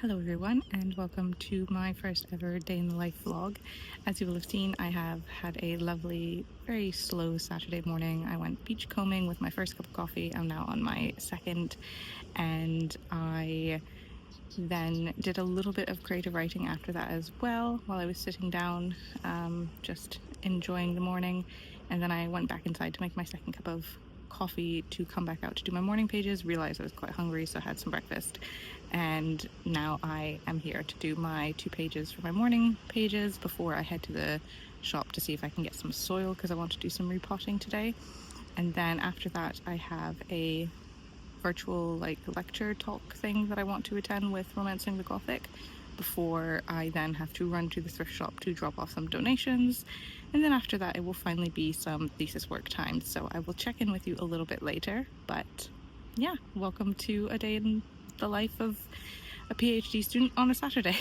Hello everyone, and welcome to my first ever day in the life vlog. As you will have seen, I have had a lovely, very slow Saturday morning. I went beach combing with my first cup of coffee. I'm now on my second, and I then did a little bit of creative writing after that as well while I was sitting down, just enjoying the morning. And then I went back inside to make my second cup of coffee to come back out to do my morning pages. Realized I was quite hungry, so I had some breakfast, and now I am here to do my 2 pages for my morning pages before I head to the shop to see if I can get some soil, because I want to do some repotting today. And then after that I have a virtual lecture talk thing that I want to attend with Romancing the Gothic before I then have to run to the thrift shop to drop off some donations. And then after that it will finally be some thesis work time, so I will check in with you a little bit later. But yeah, welcome to a day in the life of a PhD student on a Saturday.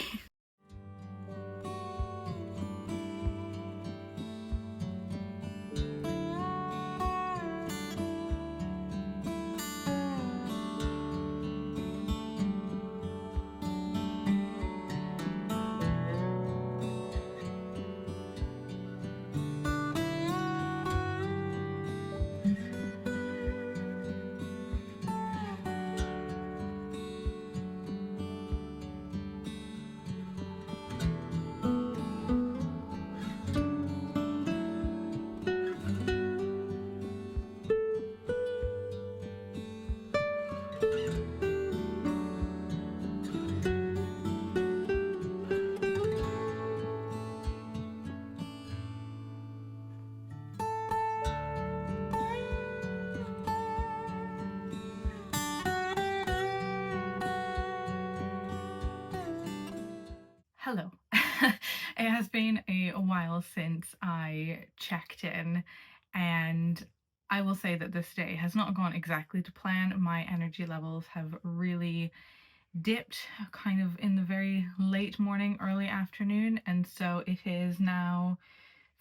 Hello. It has been a while since I checked in, and I will say that this day has not gone exactly to plan. My energy levels have really dipped kind of in the very late morning, early afternoon, and so it is now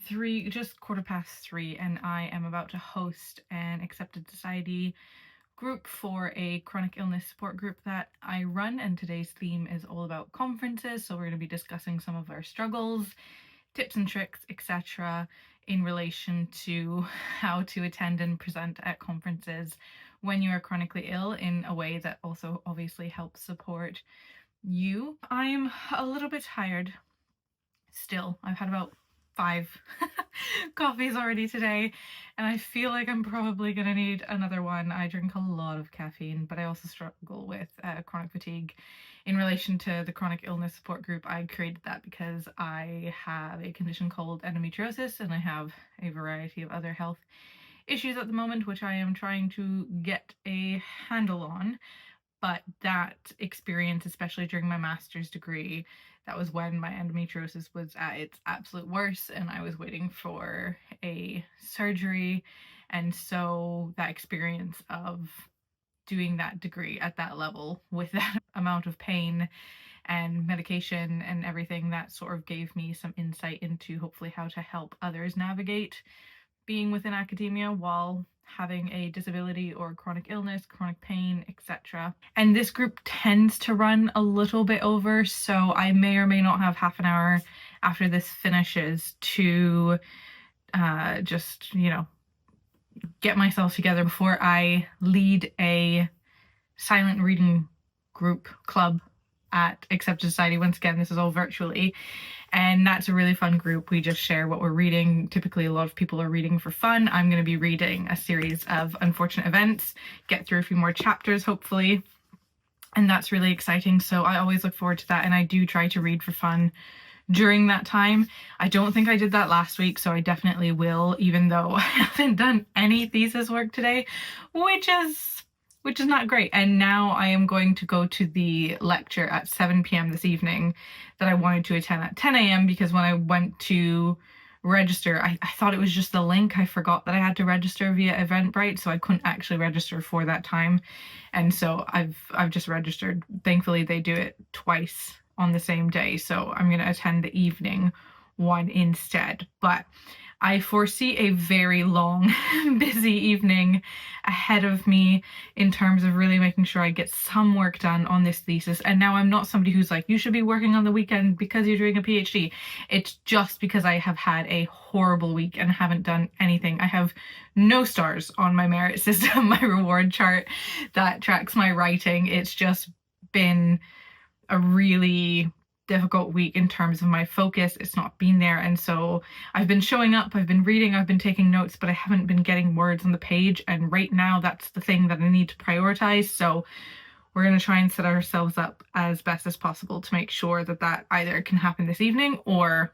just 3:15, and I am about to host an accepted society group for a chronic illness support group that I run, and today's theme is all about conferences. So we're going to be discussing some of our struggles, tips and tricks, etc., in relation to how to attend and present at conferences when you are chronically ill in a way that also obviously helps support you. I'm a little bit tired still. I've had about 5 coffees already today, and I feel like I'm probably gonna need another one. I drink a lot of caffeine, but I also struggle with chronic fatigue. In relation to the chronic illness support group, I created that because I have a condition called endometriosis, and I have a variety of other health issues at the moment, which I am trying to get a handle on. But that experience, especially during my master's degree, that was when my endometriosis was at its absolute worst and I was waiting for a surgery. And so that experience of doing that degree at that level with that amount of pain and medication and everything, that sort of gave me some insight into hopefully how to help others navigate being within academia while having a disability or chronic illness, chronic pain, etc. And this group tends to run a little bit over, so I may or may not have half an hour after this finishes to just, get myself together before I lead a silent reading group club at Accepted Society. Once again, this is all virtually, and that's a really fun group. We just share what we're reading. Typically a lot of people are reading for fun. I'm going to be reading a series of unfortunate events, get through a few more chapters hopefully, and that's really exciting. So I always look forward to that, and I do try to read for fun during that time. I don't think I did that last week, so I definitely will, even though I haven't done any thesis work today, which is not great. And now I am going to go to the lecture at 7 p.m. this evening that I wanted to attend at 10 a.m. because when I went to register, I thought it was just the link. I forgot that I had to register via Eventbrite, so I couldn't actually register for that time. And so I've just registered. Thankfully, they do it twice on the same day, so I'm going to attend the evening one instead. But I foresee a very long, busy evening ahead of me in terms of really making sure I get some work done on this thesis. And now I'm not somebody who's like, you should be working on the weekend because you're doing a PhD. It's just because I have had a horrible week and haven't done anything. I have no stars on my merit system, my reward chart that tracks my writing. It's just been a really difficult week in terms of my focus. It's not been there, and so I've been showing up, I've been reading, I've been taking notes, but I haven't been getting words on the page, and right now that's the thing that I need to prioritize. So we're going to try and set ourselves up as best as possible to make sure that that either can happen this evening or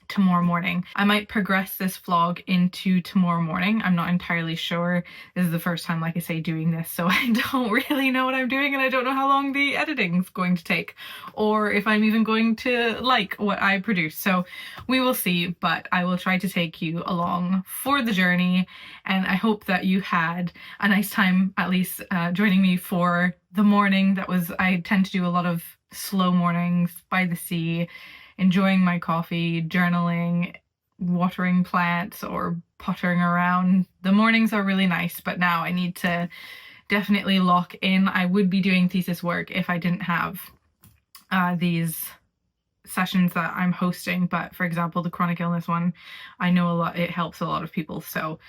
tomorrow morning. I might progress this vlog into tomorrow morning. I'm not entirely sure. This is the first time, like I say, doing this, so I don't really know what I'm doing, and I don't know how long the editing's going to take, or if I'm even going to like what I produce. So we will see, but I will try to take you along for the journey, and I hope that you had a nice time, at least joining me for the morning. I tend to do a lot of slow mornings by the sea, enjoying my coffee, journaling, watering plants, or pottering around. The mornings are really nice, but now I need to definitely lock in. I would be doing thesis work if I didn't have these sessions that I'm hosting, but for example, the chronic illness one, I know it helps a lot of people, so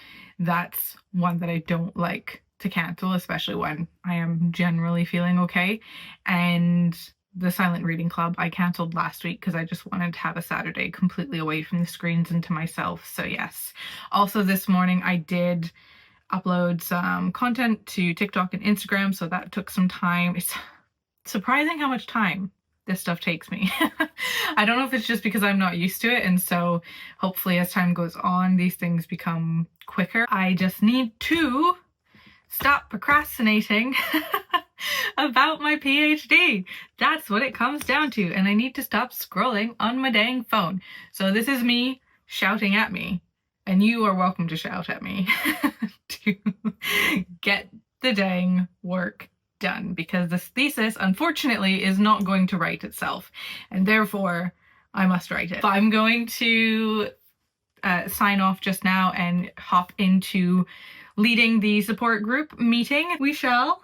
that's one that I don't like to cancel, especially when I am generally feeling okay. And the silent reading club I cancelled last week because I just wanted to have a Saturday completely away from the screens and to myself. So yes. Also this morning I did upload some content to TikTok and Instagram, so that took some time. It's surprising how much time this stuff takes me. I don't know if it's just because I'm not used to it, and so hopefully as time goes on these things become quicker. I just need to stop procrastinating about my PhD. That's what it comes down to, and I need to stop scrolling on my dang phone. So this is me shouting at me, and you are welcome to shout at me to get the dang work done, because this thesis unfortunately is not going to write itself, and therefore I must write it. But I'm going to sign off just now and hop into leading the support group meeting. We shall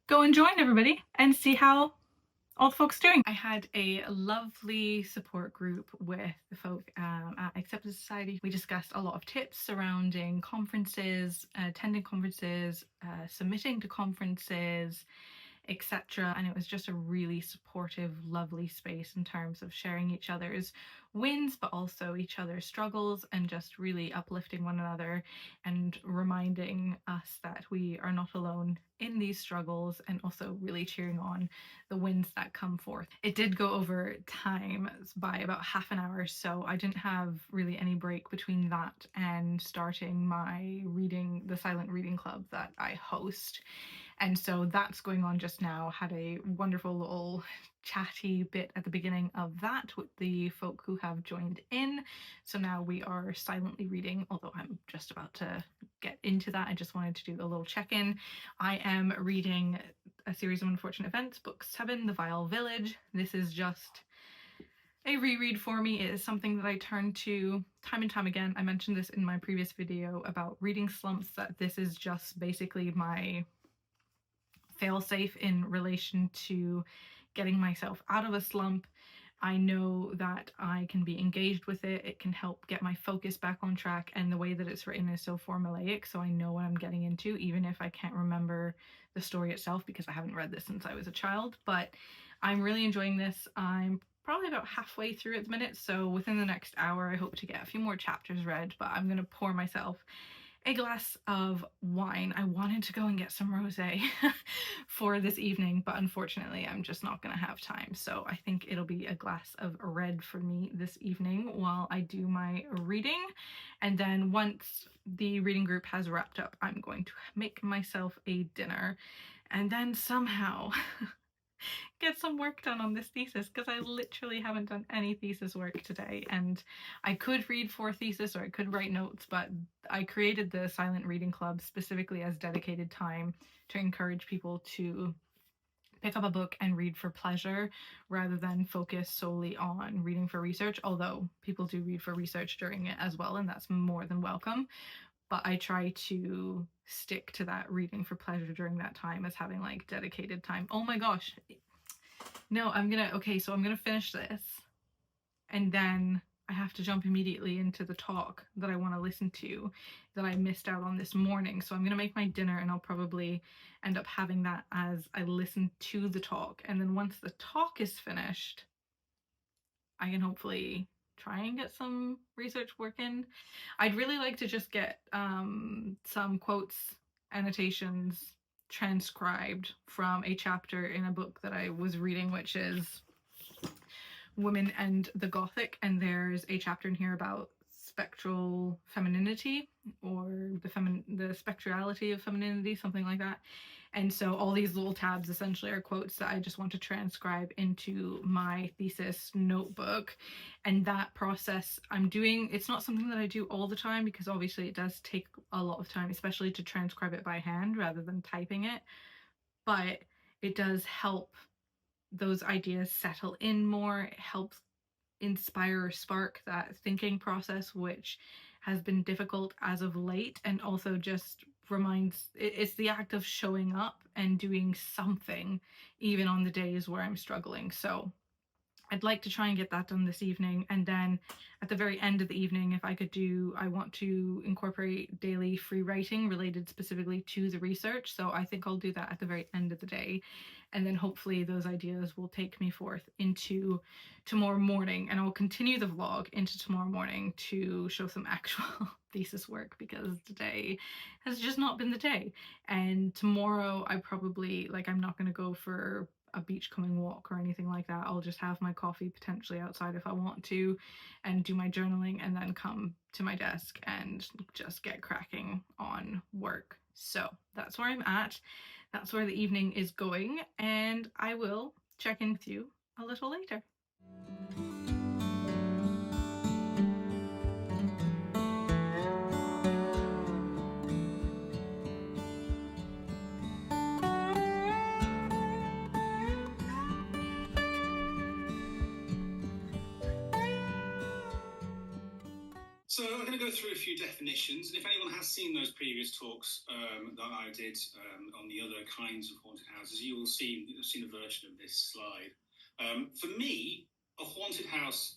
go and join everybody and see how all the folks doing. I had a lovely support group with the folk at Accepted Society. We discussed a lot of tips surrounding conferences, attending conferences, submitting to conferences, etc. And it was just a really supportive, lovely space in terms of sharing each other's wins, but also each other's struggles, and just really uplifting one another and reminding us that we are not alone in these struggles, and also really cheering on the wins that come forth. It did go over time by about half an hour, so I didn't have really any break between that and starting my reading, the silent reading club that I host. And so that's going on just now. Had a wonderful little chatty bit at the beginning of that with the folk who have joined in. So now we are silently reading, although I'm just about to get into that. I just wanted to do a little check-in. I am reading a series of unfortunate events, book 7, The Vile Village. This is just a reread for me. It is something that I turn to time and time again. I mentioned this in my previous video about reading slumps, that this is just basically my fail-safe in relation to getting myself out of a slump. I know that I can be engaged with it. It can help get my focus back on track, and the way that it's written is so formulaic, so I know what I'm getting into, even if I can't remember the story itself because I haven't read this since I was a child. But I'm really enjoying this. I'm probably about halfway through at the minute, so within the next hour I hope to get a few more chapters read, but I'm gonna pour myself a glass of wine. I wanted to go and get some rosé for this evening, but unfortunately I'm just not gonna have time. So I think it'll be a glass of red for me this evening while I do my reading. And then once the reading group has wrapped up, I'm going to make myself a dinner and then somehow get some work done on this thesis, because I literally haven't done any thesis work today. And I could read for thesis, or I could write notes, but I created the silent reading club specifically as dedicated time to encourage people to pick up a book and read for pleasure rather than focus solely on reading for research, although people do read for research during it as well, and that's more than welcome. But I try to stick to that reading for pleasure during that time as having like dedicated time. Oh my gosh. No, okay, so I'm gonna finish this and then I have to jump immediately into the talk that I want to listen to that I missed out on this morning. So I'm going to make my dinner and I'll probably end up having that as I listen to the talk. And then once the talk is finished, I can hopefully try and get some research work in. I'd really like to just get some quotes, annotations transcribed from a chapter in a book that I was reading, which is Women and the Gothic, and there's a chapter in here about spectral femininity, or the spectrality of femininity, something like that. And so all these little tabs essentially are quotes that I just want to transcribe into my thesis notebook. And that process I'm doing, it's not something that I do all the time because obviously it does take a lot of time, especially to transcribe it by hand rather than typing it. But it does help those ideas settle in more. It helps inspire or spark that thinking process, which has been difficult as of late, and also just reminds it's the act of showing up and doing something even on the days where I'm struggling. So I'd like to try and get that done this evening, and then at the very end of the evening, if I could I want to incorporate daily free writing related specifically to the research, so I think I'll do that at the very end of the day, and then hopefully those ideas will take me forth into tomorrow morning, and I'll continue the vlog into tomorrow morning to show some actual thesis work, because today has just not been the day. And tomorrow I probably, like, I'm not going to go for a beachcombing walk or anything like that. I'll just have my coffee potentially outside if I want to, and do my journaling, and then come to my desk and just get cracking on work. So that's where I'm at. That's where the evening is going, and I will check in with you a little later. So I'm going to go through a few definitions, and if anyone has seen those previous talks that I did on the other kinds of haunted houses, you will see you've seen a version of this slide. For me, a haunted house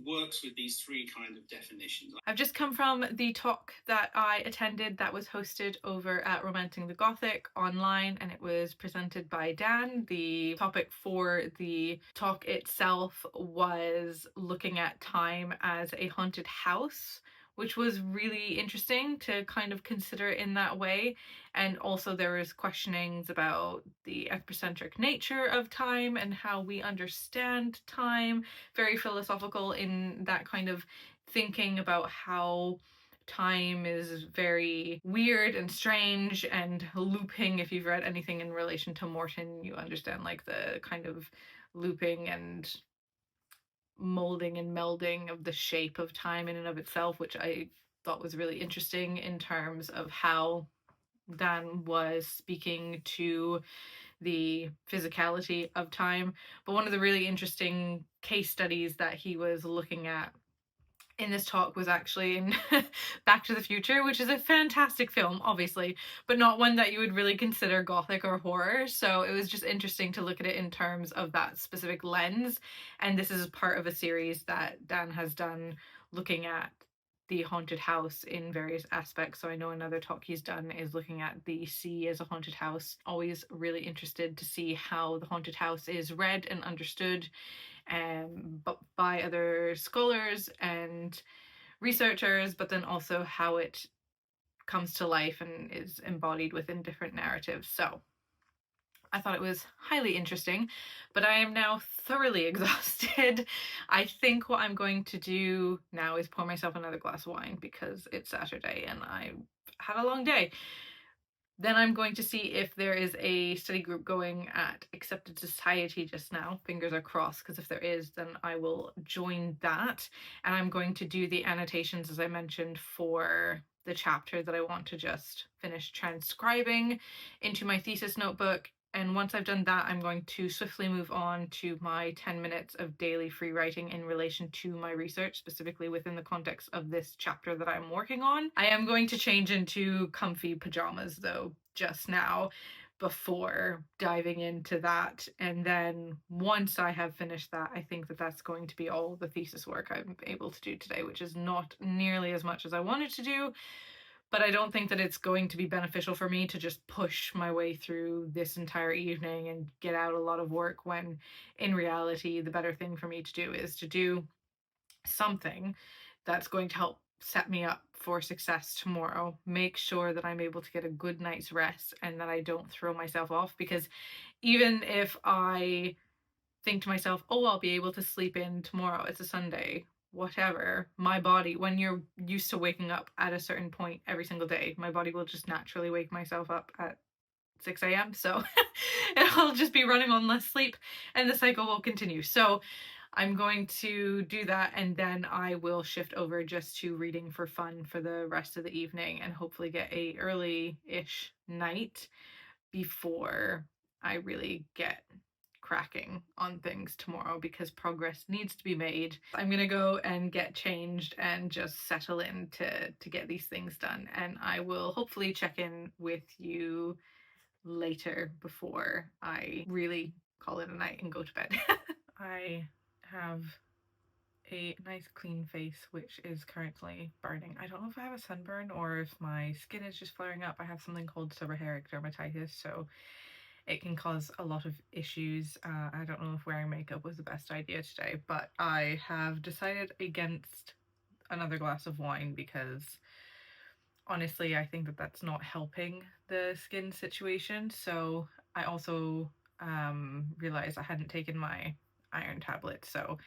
works with these three kind of definitions. I've just come from the talk that I attended that was hosted over at Romancing the Gothic online, and it was presented by Dan. The topic for the talk itself was looking at time as a haunted house, which was really interesting to kind of consider in that way. And also there was questionings about the anthropocentric nature of time and how we understand time, very philosophical in that kind of thinking about how time is very weird and strange and looping. If you've read anything in relation to Morton, you understand like the kind of looping and molding and melding of the shape of time in and of itself, which I thought was really interesting in terms of how Dan was speaking to the physicality of time. But one of the really interesting case studies that he was looking at in this talk was actually in Back to the Future, which is a fantastic film, obviously, but not one that you would really consider gothic or horror. So it was just interesting to look at it in terms of that specific lens. And this is part of a series that Dan has done looking at the haunted house in various aspects. So I know another talk he's done is looking at the sea as a haunted house. Always really interested to see how the haunted house is read and understood but by other scholars and researchers, but then also how it comes to life and is embodied within different narratives. So I thought it was highly interesting, but I am now thoroughly exhausted. I think what I'm going to do now is pour myself another glass of wine because it's Saturday and I had a long day. Then I'm going to see if there is a study group going at Accepted Society just now. Fingers are crossed, because if there is, then I will join that. And I'm going to do the annotations, as I mentioned, for the chapter that I want to just finish transcribing into my thesis notebook. And once I've done that, I'm going to swiftly move on to my 10 minutes of daily free writing in relation to my research, specifically within the context of this chapter that I'm working on. I am going to change into comfy pajamas though, just now, before diving into that. And then once I have finished that, I think that that's going to be all the thesis work I'm able to do today, which is not nearly as much as I wanted to do, but I don't think that it's going to be beneficial for me to just push my way through this entire evening and get out a lot of work, when in reality the better thing for me to do is to do something that's going to help set me up for success tomorrow, make sure that I'm able to get a good night's rest and that I don't throw myself off. Because even if I think to myself, oh, I'll be able to sleep in tomorrow, it's a Sunday, whatever, my body, when you're used to waking up at a certain point every single day, my body will just naturally wake myself up at 6 a.m. So I'll just be running on less sleep and the cycle will continue. So I'm going to do that, and then I will shift over just to reading for fun for the rest of the evening and hopefully get a early-ish night before I really get cracking on things tomorrow, because progress needs to be made. I'm gonna go and get changed and just settle in to get these things done, and I will hopefully check in with you later before I really call it a night and go to bed. I have a nice clean face which is currently burning. I don't know if I have a sunburn or if my skin is just flaring up. I have something called seborrheic dermatitis, so it can cause a lot of issues. I don't know if wearing makeup was the best idea today, but I have decided against another glass of wine because honestly I think that that's not helping the skin situation. So I also realized I hadn't taken my iron tablet, so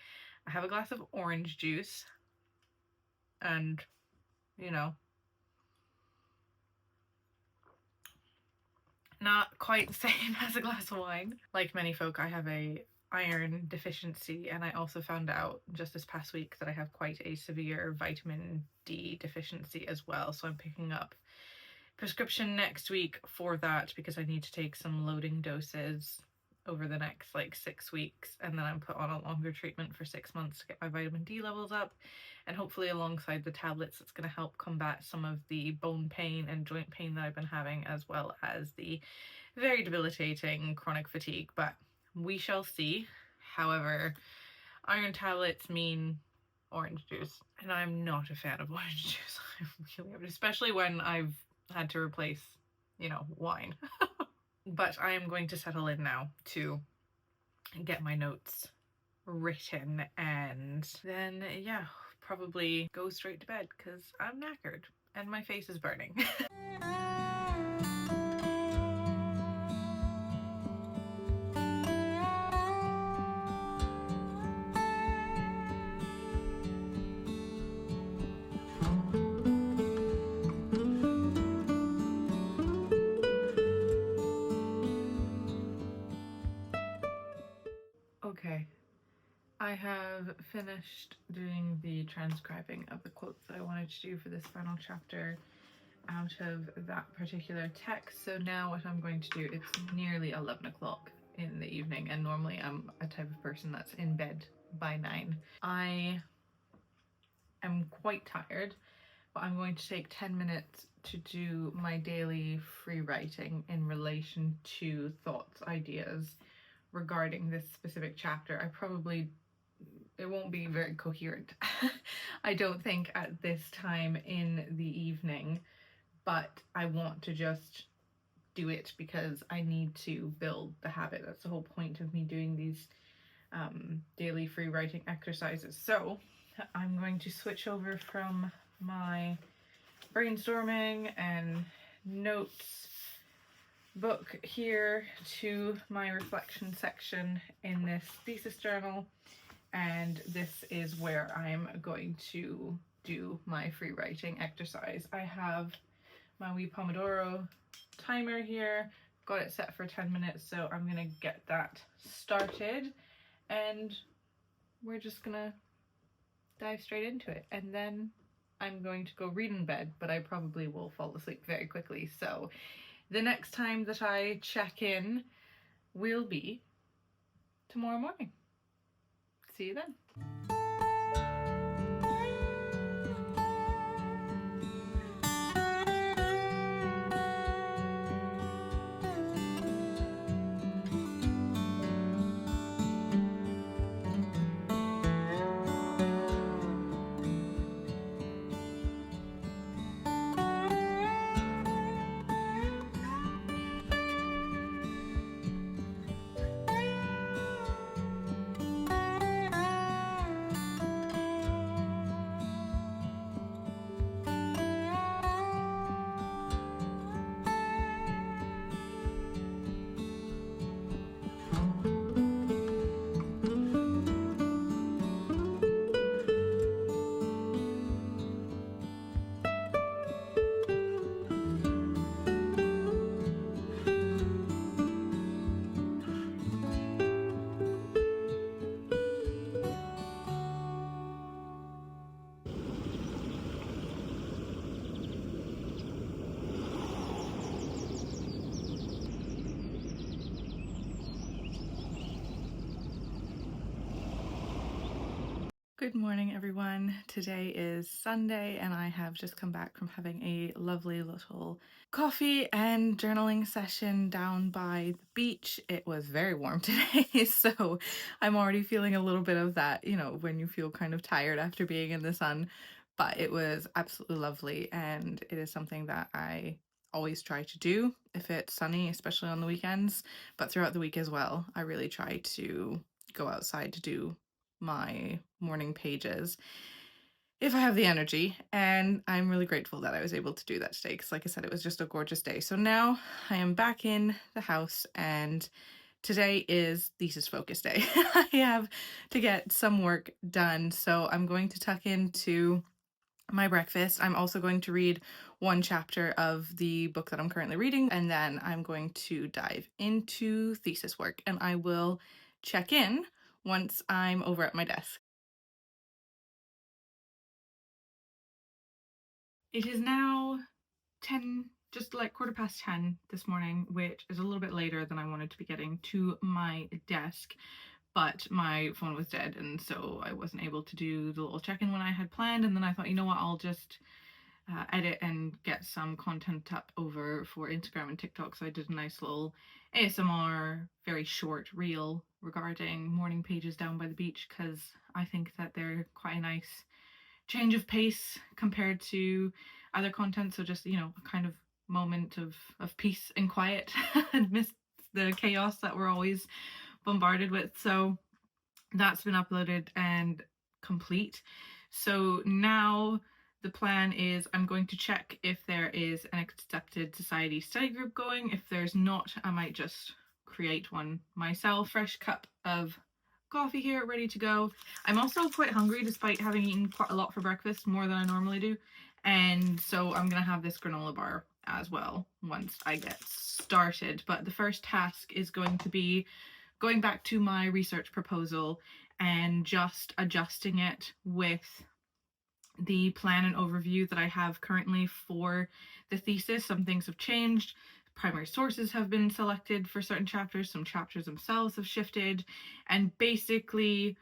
I have a glass of orange juice and, you know, not quite the same as a glass of wine. Like many folk, I have a iron deficiency, and I also found out just this past week that I have quite a severe vitamin D deficiency as well. So I'm picking up prescription next week for that because I need to take some loading doses over the next like 6 weeks, and then I'm put on a longer treatment for 6 months to get my vitamin D levels up, and hopefully alongside the tablets it's going to help combat some of the bone pain and joint pain that I've been having, as well as the very debilitating chronic fatigue. But we shall see. However, iron tablets mean orange juice, and I'm not a fan of orange juice. I really am, especially when I've had to replace, you know, wine. But I am going to settle in now to get my notes written, and then, yeah, probably go straight to bed because I'm knackered and my face is burning. Okay, I have finished doing the transcribing of the quotes that I wanted to do for this final chapter out of that particular text. So now what I'm going to do, it's nearly 11 o'clock in the evening, and normally I'm a type of person that's in bed by 9. I am quite tired, but I'm going to take 10 minutes to do my daily free writing in relation to thoughts, ideas regarding this specific chapter. It won't be very coherent, I don't think, at this time in the evening, but I want to just do it because I need to build the habit. That's the whole point of me doing these daily free writing exercises. So I'm going to switch over from my brainstorming and notes book here to my reflection section in this thesis journal, and this is where I'm going to do my free writing exercise. I have my wee Pomodoro timer here, got it set for 10 minutes, so I'm gonna get that started and we're just gonna dive straight into it. And then I'm going to go read in bed, but I probably will fall asleep very quickly. So the next time that I check in, will be tomorrow morning. See you then. Good morning, everyone. Today is Sunday, and I have just come back from having a lovely little coffee and journaling session down by the beach. It was very warm today, so I'm already feeling a little bit of that, when you feel kind of tired after being in the sun. But it was absolutely lovely, and it is something that I always try to do if it's sunny, especially on the weekends, but throughout the week as well. I really try to go outside to do my morning pages if I have the energy. And I'm really grateful that I was able to do that today because, like I said, it was just a gorgeous day. So now I am back in the house, and today is thesis focus day. I have to get some work done, so I'm going to tuck into my breakfast. I'm also going to read one chapter of the book that I'm currently reading, and then I'm going to dive into thesis work, and I will check in once I'm over at my desk. It is now 10, just like 10:15 this morning, which is a little bit later than I wanted to be getting to my desk, but my phone was dead, and so I wasn't able to do the little check-in when I had planned. And then I thought, you know what, I'll just edit and get some content up over for Instagram and TikTok. So I did a nice little ASMR, very short reel regarding morning pages down by the beach, because I think that they're quite a nice change of pace compared to other content. So just, a kind of moment of peace and quiet and miss the chaos that we're always bombarded with. So that's been uploaded and complete. So now the plan is I'm going to check if there is an accepted society study group going. If there's not, I might just create one myself. Fresh cup of coffee here, ready to go. I'm also quite hungry despite having eaten quite a lot for breakfast, more than I normally do. And so I'm gonna have this granola bar as well once I get started. But the first task is going to be going back to my research proposal and just adjusting it with the plan and overview that I have currently for the thesis. Some things have changed. Primary sources have been selected for certain chapters. Some chapters themselves have shifted, and basically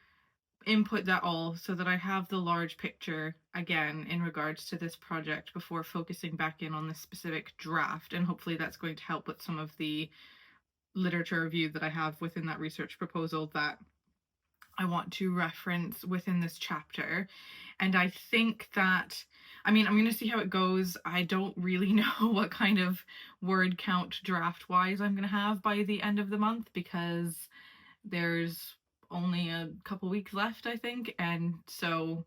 input that all so that I have the large picture again in regards to this project before focusing back in on this specific draft. And hopefully that's going to help with some of the literature review that I have within that research proposal that I want to reference within this chapter. And I think that, I'm going to see how it goes. I don't really know what kind of word count draft wise I'm going to have by the end of the month, because there's only a couple weeks left, I think. And so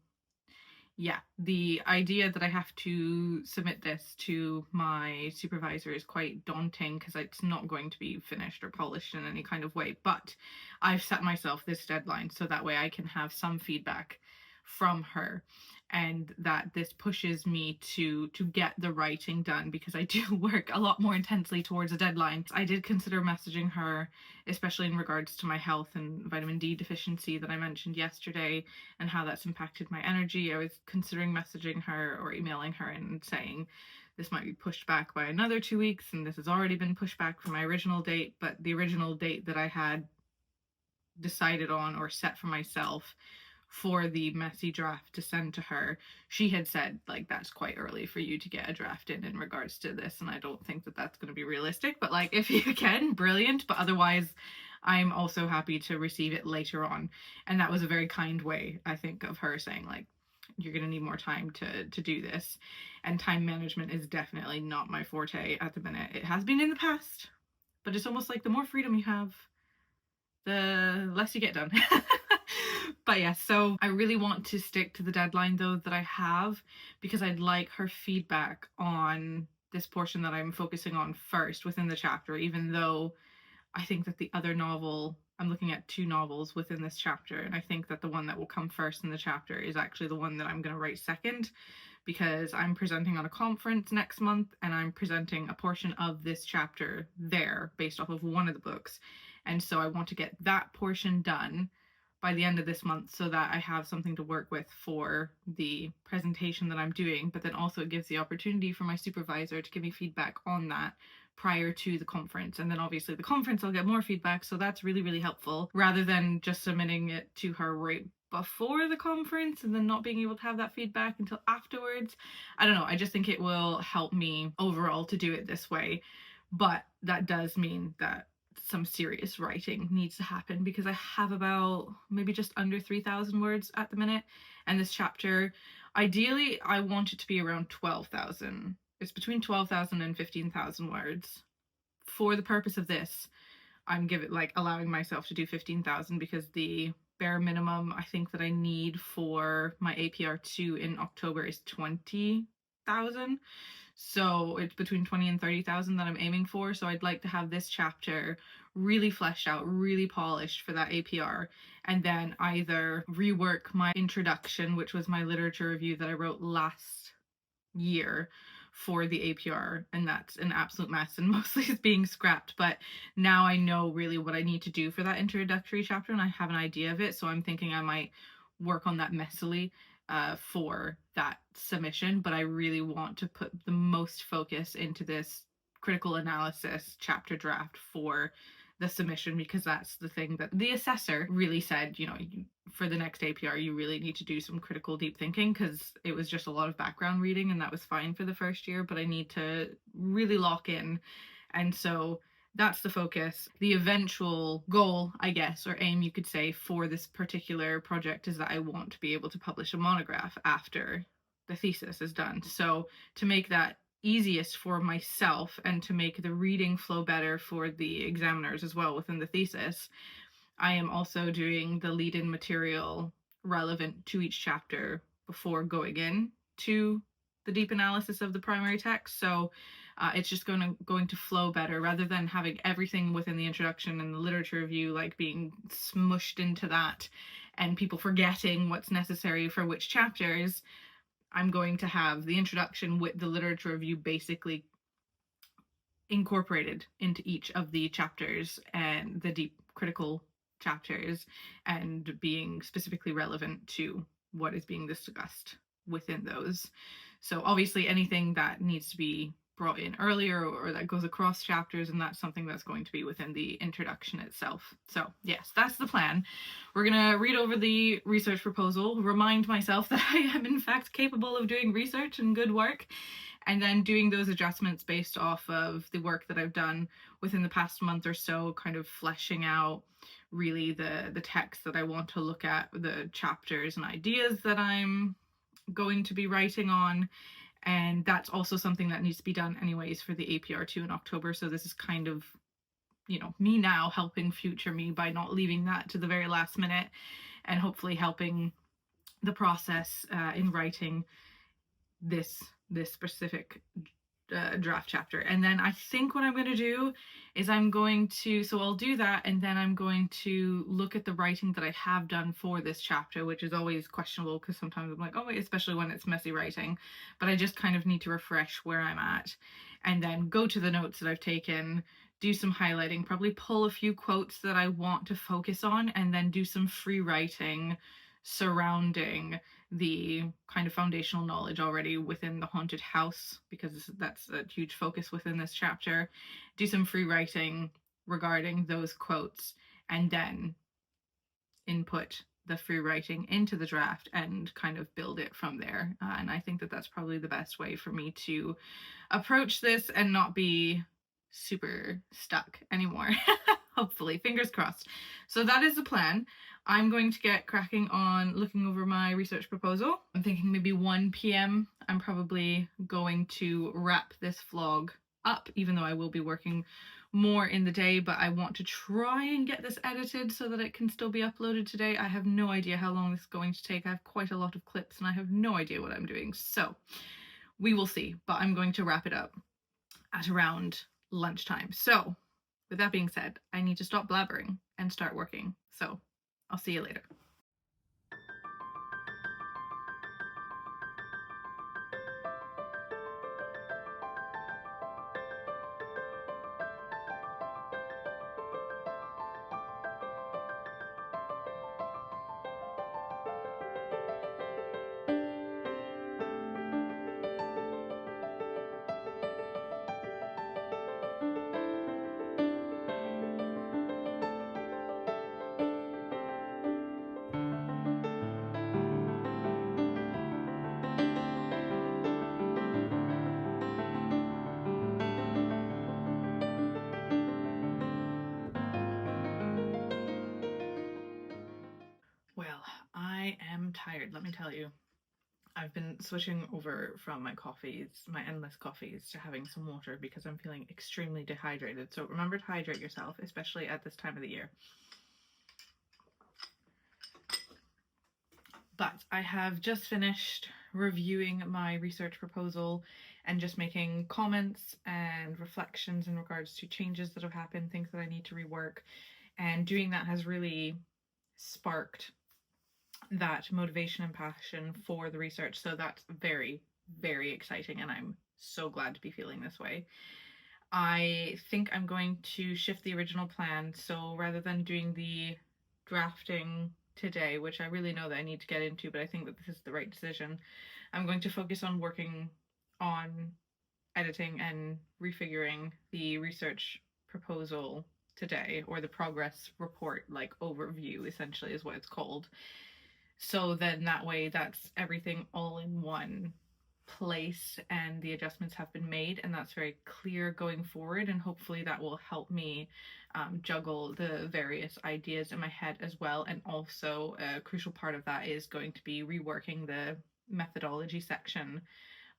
yeah, the idea that I have to submit this to my supervisor is quite daunting because it's not going to be finished or polished in any kind of way. But I've set myself this deadline so that way I can have some feedback from her, and that this pushes me to get the writing done, because I do work a lot more intensely towards a deadline. I did consider messaging her, especially in regards to my health and vitamin D deficiency that I mentioned yesterday and how that's impacted my energy. I was considering messaging her or emailing her and saying this might be pushed back by another 2 weeks, and this has already been pushed back from my original date. But the original date that I had decided on or set for myself for the messy draft to send to her, she had said, like, that's quite early for you to get a draft in regards to this, and I don't think that that's going to be realistic. But like, if you can, brilliant. But otherwise, I'm also happy to receive it later on. And that was a very kind way, I think, of her saying, like, you're going to need more time to do this. And time management is definitely not my forte at the minute. It has been in the past, but it's almost like the more freedom you have, the less you get done. But yeah, so I really want to stick to the deadline though that I have, because I'd like her feedback on this portion that I'm focusing on first within the chapter, even though I think that the other novel, I'm looking at two novels within this chapter, and I think that the one that will come first in the chapter is actually the one that I'm going to write second, because I'm presenting on a conference next month and I'm presenting a portion of this chapter there based off of one of the books. And so I want to get that portion done by the end of this month so that I have something to work with for the presentation that I'm doing. But then also it gives the opportunity for my supervisor to give me feedback on that prior to the conference. And then obviously the conference, I'll get more feedback. So that's really, really helpful, rather than just submitting it to her right before the conference and then not being able to have that feedback until afterwards. I don't know. I just think it will help me overall to do it this way. But that does mean that some serious writing needs to happen, because I have about maybe just under 3,000 words at the minute. And this chapter, ideally, I want it to be around 12,000. It's between 12,000 and 15,000 words. For the purpose of this, I'm allowing myself to do 15,000, because the bare minimum I think that I need for my APR2 in October is 20,000. So it's between 20 and 30,000 that I'm aiming for. So I'd like to have this chapter really fleshed out, really polished for that APR, and then either rework my introduction, which was my literature review that I wrote last year for the APR, and that's an absolute mess and mostly is being scrapped. But now I know really what I need to do for that introductory chapter, and I have an idea of it. So I'm thinking I might work on that messily for that submission. But I really want to put the most focus into this critical analysis chapter draft for the submission, because that's the thing that the assessor really said, for the next APR, you really need to do some critical deep thinking, because it was just a lot of background reading and that was fine for the first year, but I need to really lock in. And so that's the focus. The eventual goal, I guess, or aim you could say, for this particular project is that I want to be able to publish a monograph after the thesis is done. So to make that easiest for myself and to make the reading flow better for the examiners as well within the thesis, I am also doing the lead-in material relevant to each chapter before going in to the deep analysis of the primary text. So it's just going to flow better, rather than having everything within the introduction and the literature review like being smushed into that and people forgetting what's necessary for which chapters. I'm going to have the introduction with the literature review basically incorporated into each of the chapters, and the deep critical chapters, and being specifically relevant to what is being discussed within those. So obviously anything that needs to be brought in earlier or that goes across chapters, and that's something that's going to be within the introduction itself. So yes, that's the plan. We're gonna read over the research proposal, remind myself that I am in fact capable of doing research and good work, and then doing those adjustments based off of the work that I've done within the past month or so, kind of fleshing out really the text that I want to look at, the chapters and ideas that I'm going to be writing on. And that's also something that needs to be done anyways for the APR2 in October. So this is kind of, me now helping future me by not leaving that to the very last minute, and hopefully helping the process in writing this specific draft chapter. And then I think what I'm going to do is I'll do that, and then I'm going to look at the writing that I have done for this chapter, which is always questionable because sometimes I'm like, oh wait, especially when it's messy writing, but I just kind of need to refresh where I'm at, and then go to the notes that I've taken, do some highlighting, probably pull a few quotes that I want to focus on, and then do some free writing surrounding the kind of foundational knowledge already within the haunted house, because that's a huge focus within this chapter. Do some free writing regarding those quotes, and then input the free writing into the draft and kind of build it from there. And I think that that's probably the best way for me to approach this and not be super stuck anymore. Hopefully, fingers crossed. So that is the plan. I'm going to get cracking on looking over my research proposal. I'm thinking maybe 1 p.m. I'm probably going to wrap this vlog up, even though I will be working more in the day, but I want to try and get this edited so that it can still be uploaded today. I have no idea how long this is going to take. I have quite a lot of clips and I have no idea what I'm doing. So we will see, but I'm going to wrap it up at around lunchtime. So with that being said, I need to stop blabbering and start working. So I'll see you later. Well, I am tired, let me tell you. I've been switching over from my coffees, my endless coffees, to having some water because I'm feeling extremely dehydrated. So remember to hydrate yourself, especially at this time of the year. But I have just finished reviewing my research proposal and just making comments and reflections in regards to changes that have happened, things that I need to rework. And doing that has really sparked that motivation and passion for the research. So that's very, very exciting, and I'm so glad to be feeling this way. I think I'm going to shift the original plan. So rather than doing the drafting today, which I really know that I need to get into, but I think that this is the right decision, I'm going to focus on working on editing and refiguring the research proposal today, or the progress report, like overview essentially is what it's called. So then that way that's everything all in one place and the adjustments have been made, and that's very clear going forward, and hopefully that will help me juggle the various ideas in my head as well. And also a crucial part of that is going to be reworking the methodology section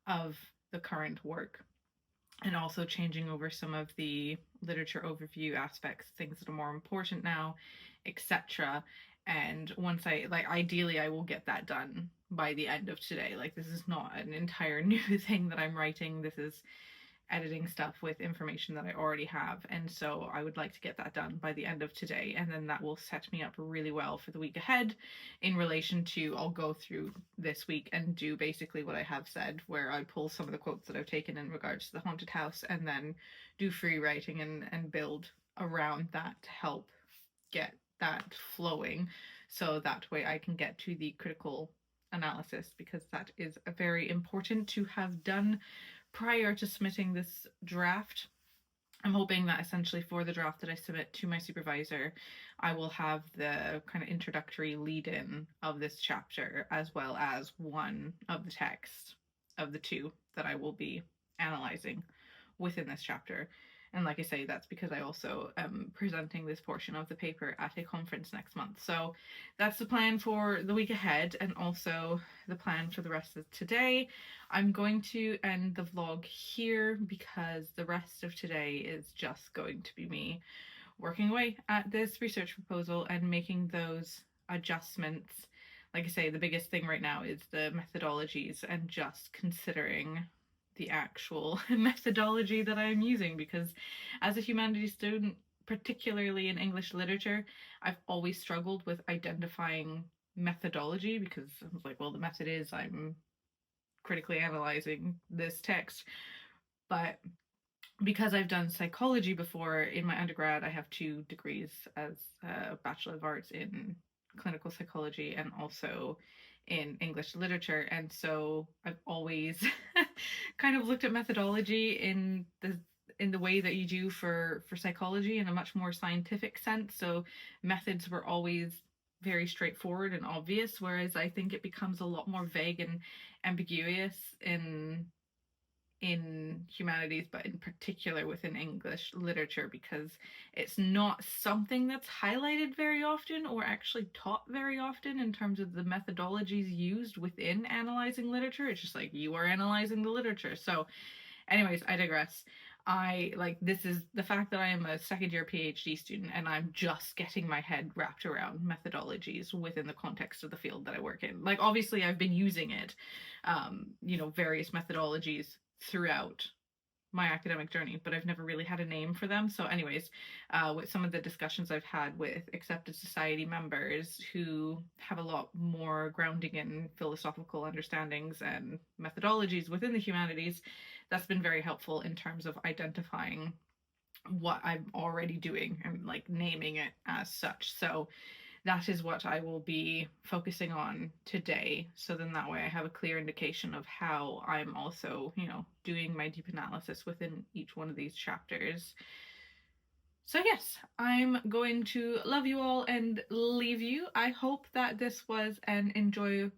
of the current work, and also changing over some of the literature overview aspects, things that are more important now, etc. And once ideally I will get that done by the end of today. Like, this is not an entire new thing that I'm writing. This is editing stuff with information that I already have. And so I would like to get that done by the end of today. And then that will set me up really well for the week ahead in relation to, I'll go through this week and do basically what I have said, where I pull some of the quotes that I've taken in regards to the haunted house and then do free writing and build around that to help get that flowing. So that way I can get to the critical analysis, because that is very important to have done prior to submitting this draft. I'm hoping that essentially for the draft that I submit to my supervisor, I will have the kind of introductory lead-in of this chapter, as well as one of the texts of the two that I will be analyzing within this chapter. And like I say, that's because I also am presenting this portion of the paper at a conference next month. So that's the plan for the week ahead, and also the plan for the rest of today. I'm going to end the vlog here because the rest of today is just going to be me working away at this research proposal and making those adjustments. Like I say, the biggest thing right now is the methodologies and just considering the actual methodology that I'm using, because as a humanities student, particularly in English literature, I've always struggled with identifying methodology, because I was like, well, the method is I'm critically analyzing this text. But because I've done psychology before in my undergrad, I have 2 degrees as a Bachelor of Arts in clinical psychology and also in English literature. And so I've always kind of looked at methodology in the way that you do for psychology in a much more scientific sense. So methods were always very straightforward and obvious, whereas I think it becomes a lot more vague and ambiguous in humanities, but in particular within English literature, because it's not something that's highlighted very often or actually taught very often in terms of the methodologies used within analyzing literature. It's just like you are analyzing the literature. So, anyways, I digress. I like this is the fact that I am a second year PhD student and I'm just getting my head wrapped around methodologies within the context of the field that I work in. Like, obviously, I've been using it, various methodologies throughout my academic journey, but I've never really had a name for them. So, anyways, with some of the discussions I've had with accepted society members who have a lot more grounding in philosophical understandings and methodologies within the humanities, that's been very helpful in terms of identifying what I'm already doing and like naming it as such. So, that is what I will be focusing on today. So then that way I have a clear indication of how I'm also, doing my deep analysis within each one of these chapters. So, yes, I'm going to love you all and leave you. I hope that this was an enjoyable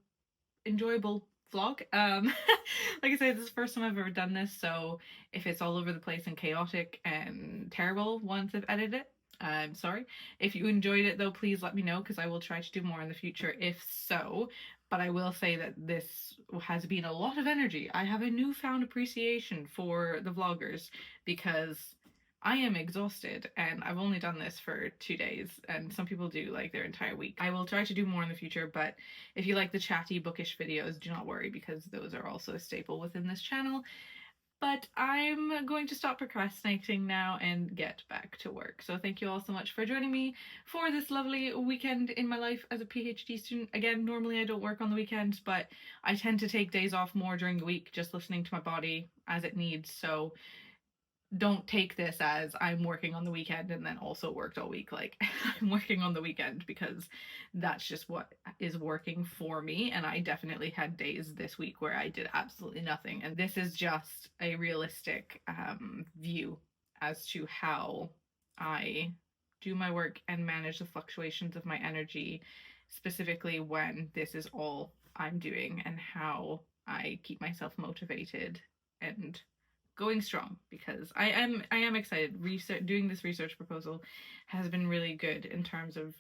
vlog. Like I said, this is the first time I've ever done this, so if it's all over the place and chaotic and terrible once I've edited it, I'm sorry. If you enjoyed it though, please let me know because I will try to do more in the future if so. But I will say that this has been a lot of energy. I have a newfound appreciation for the vloggers because I am exhausted and I've only done this for 2 days, and some people do like their entire week. I will try to do more in the future, but if you like the chatty, bookish videos, do not worry because those are also a staple within this channel. But I'm going to stop procrastinating now and get back to work. So thank you all so much for joining me for this lovely weekend in my life as a PhD student. Again, normally I don't work on the weekends, but I tend to take days off more during the week, just listening to my body as it needs. So don't take this as I'm working on the weekend and then also worked all week. Like, I'm working on the weekend because that's just what is working for me. And I definitely had days this week where I did absolutely nothing. And this is just a realistic view as to how I do my work and manage the fluctuations of my energy, specifically when this is all I'm doing, and how I keep myself motivated and going strong, because I am excited. Doing this research proposal has been really good in terms of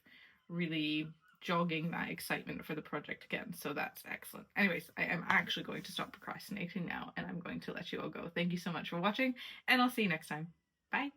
really jogging that excitement for the project again. So that's excellent. Anyways, I am actually going to stop procrastinating now and I'm going to let you all go. Thank you so much for watching and I'll see you next time. Bye.